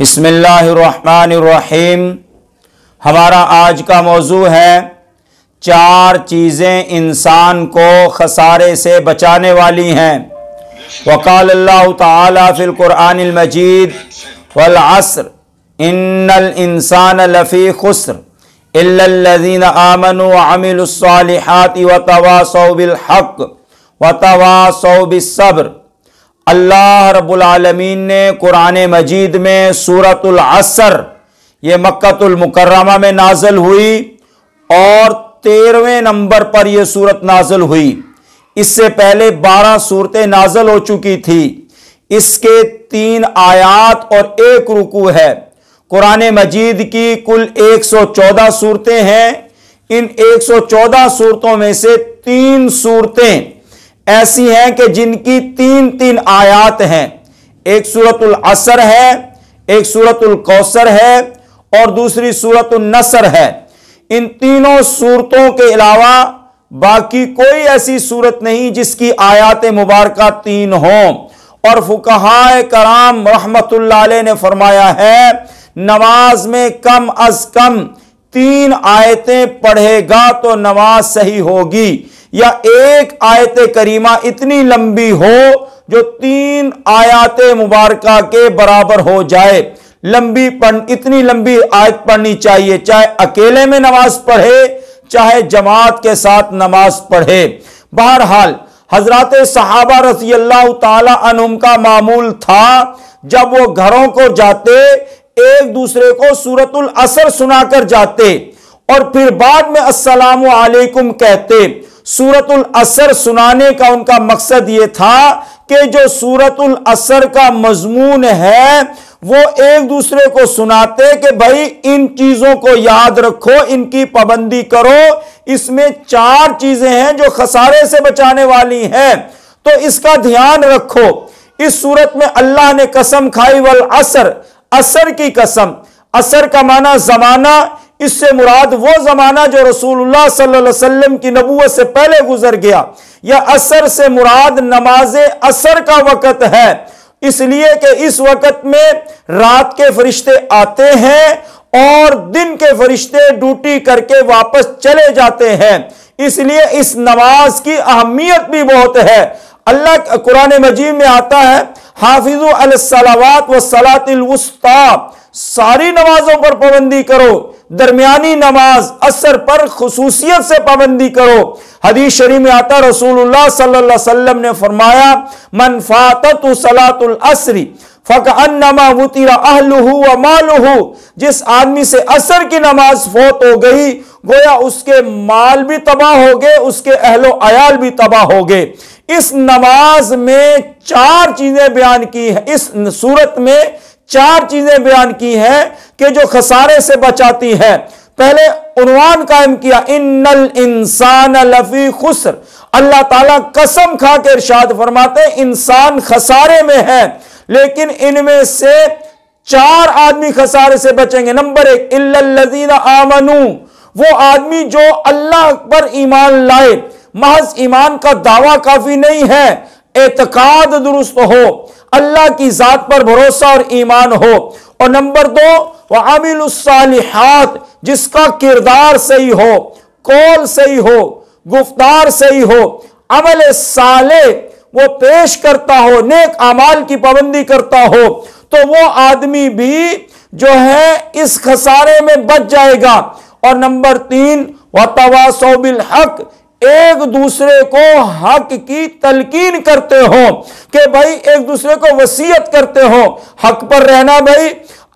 बिस्मिल्लाहिर्रहमानिर्रहीम। हमारा आज का मौजू है 4 चीज़ें इंसान को खसारे से बचाने वाली हैं। वक़ाल अल्लाहु तआला फ़िल क़ुरआनिल मजीद वल अस्र इन्नल इंसान लफ़ी खुस्र इल्लल्लज़ीना आमनू व अमिलुस्सालिहाति व तवासौ बिल हक़्क़ व तवासौ बिस्सब्र। अल्लाह रब्बुल आलमीन ने कुरान मजीद में सूरतुल असर, ये मक्कतुल मुकर्रमा में नाज़िल हुई और 13वें नंबर पर यह सूरत नाज़िल हुई। इससे पहले 12 सूरतें नाज़िल हो चुकी थी। इसके 3 आयात और 1 रुकू है। कुरान मजीद की कुल 114 सूरतें हैं। इन 114 सूरतों में से 3 सूरतें ऐसी हैं कि जिनकी 3 आयात हैं। एक सूरतुल असर है, एक सूरतुल कौसर है और दूसरी सूरतुल नसर है। इन तीनों सूरतों के अलावा बाकी कोई ऐसी सूरत नहीं जिसकी आयात मुबारका 3 हों। और फुकहाए कराम रहमतुल्लाह अलैह ने फरमाया है, नमाज में कम अज कम 3 आयतें पढ़ेगा तो नमाज सही होगी, या एक आयत करीमा इतनी लंबी हो जो 3 आयत मुबारका के बराबर हो जाए। इतनी लंबी आयत पढ़नी चाहिए, चाहे अकेले में नमाज पढ़े चाहे जमात के साथ नमाज पढ़े। बहरहाल हजरत सहाबा रज़ी अल्लाह ताला अन्हुम का मामूल था, जब वो घरों को जाते एक दूसरे को सूरतुल असर सुनाकर जाते और फिर बाद में अस्सलामु अलैकुम कहते। सूरतुल असर सुनाने का उनका मकसद यह था कि जो सूरतुल असर का मजमून है वो एक दूसरे को सुनाते कि भाई इन चीजों को याद रखो, इनकी पाबंदी करो। इसमें 4 चीजें हैं जो खसारे से बचाने वाली हैं, तो इसका ध्यान रखो। इस सूरत में अल्लाह ने कसम खाई वल असर, असर की कसम। असर का माना जमाना, इससे मुराद वो जमाना जो रसूलुल्लाह सल्लल्लाहु अलैहि वसल्लम की नबूवत से पहले गुजर गया, या असर से मुराद नमाज असर का वक़्त है, इसलिए कि इस वक़्त में रात के फरिश्ते आते हैं और दिन के फरिश्ते ड्यूटी करके वापस चले जाते हैं। इसलिए इस नमाज की अहमियत भी बहुत है। अल्लाह कुरान मजीद में आता है, हाफिजू अलस्सलावात व सलातिल वुस्ता, सारी नमाजों पर पाबंदी करो, दरमियानी नमाज असर पर खुसूसियत से पाबंदी करो। हदीस शरीफ में आता, रसूलुल्लाह सल्लल्लाहु अलैहि वसल्लम ने फरमाया, मन फाततु सलातुल असरी फकअन्नमा वुतिरा अहलुहु व मालुहु। जिस आदमी से असर की नमाज फौत हो गई, गोया उसके माल भी तबाह हो गए, उसके अहलो अयाल भी तबाह हो गए। इस नमाज में 4 चीजें बयान की है, इस सूरत में 4 चीजें बयान की हैं कि जो खसारे से बचाती है। पहले उन्वान कायम किया, इन्नल इंसान लफी खुस्र। अल्लाह ताला कसम खा के इरशाद फरमाते इंसान खसारे में है, लेकिन इनमें से 4 आदमी खसारे से बचेंगे। नंबर 1, इल्लल्लज़ीना आमनू, वो आदमी जो अल्लाह पर ईमान लाए। महज ईमान का दावा काफी नहीं है, एतकाद दुरुस्त हो, अल्लाह की जात पर भरोसा और ईमान हो। और नंबर 2, व अमिलुस्सालिहात, जिसका किरदार सही हो, कौल सही हो, गुफ्तार सही हो, अमल साले वो पेश करता हो, नेक अमाल की पाबंदी करता हो, तो वो आदमी भी जो है इस खसारे में बच जाएगा। और नंबर 3, व तवासौ बिल हक, एक दूसरे को हक की तलकीन करते हो कि भाई एक दूसरे को वसीयत करते हो, हक पर रहना भाई,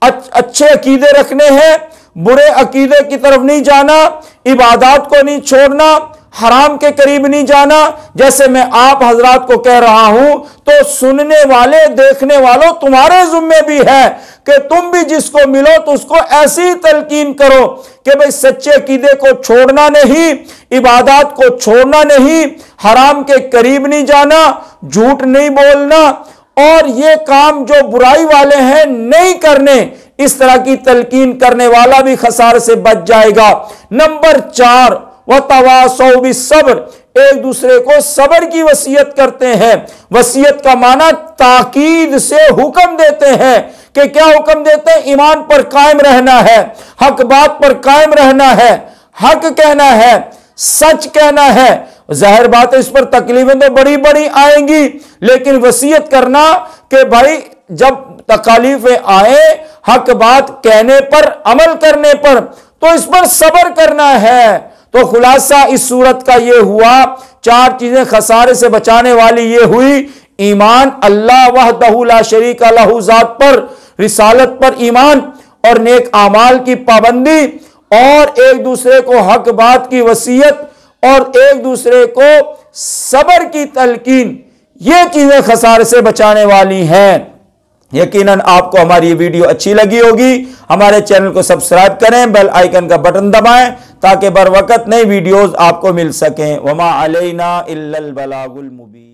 अच्छे अकीदे रखने हैं, बुरे अकीदे की तरफ नहीं जाना, इबादत को नहीं छोड़ना, हराम के करीब नहीं जाना। जैसे मैं आप हजरात को कह रहा हूं, तो सुनने वाले देखने वालों तुम्हारे जुम्मे भी है कि तुम भी जिसको मिलो तो उसको ऐसी तलकीन करो कि भाई सच्चे अकीदे को छोड़ना नहीं, इबादत को छोड़ना नहीं, हराम के करीब नहीं जाना, झूठ नहीं बोलना, और ये काम जो बुराई वाले हैं नहीं करने, इस तरह की तलकीन करने वाला भी खसारे से बच जाएगा। नंबर 4, व तवासौ बिस्सब्र, एक दूसरे को सब्र की वसीयत करते हैं। वसीयत का माना ताकीद से हुक्म देते हैं कि क्या हुक्म देते हैं? ईमान पर कायम रहना है, हक बात पर कायम रहना है, हक कहना है, सच कहना है। जाहिर बात है इस पर तकलीफें तो बड़ी बड़ी आएंगी, लेकिन वसीयत करना कि भाई जब तकलीफें आए हक बात कहने पर, अमल करने पर, तो इस पर सब्र करना है। तो खुलासा इस सूरत का यह हुआ, 4 चीजें खसारे से बचाने वाली ये हुई। ईमान अल्लाह वहदहू ला शरीका लहू जात पर, रिसालत पर ईमान और नेक आमाल की पाबंदी, और एक दूसरे को हक बात की वसीयत और एक दूसरे को सब्र की तलकीन, ये चीजें खसारे से बचाने वाली हैं। यकीनन आपको हमारी ये वीडियो अच्छी लगी होगी। हमारे चैनल को सब्सक्राइब करें, बेल आइकन का बटन दबाएं ताकि बर वक्त नई वीडियोस आपको मिल सकें। वमा अलैना इल्लल बलागुल मुबीन।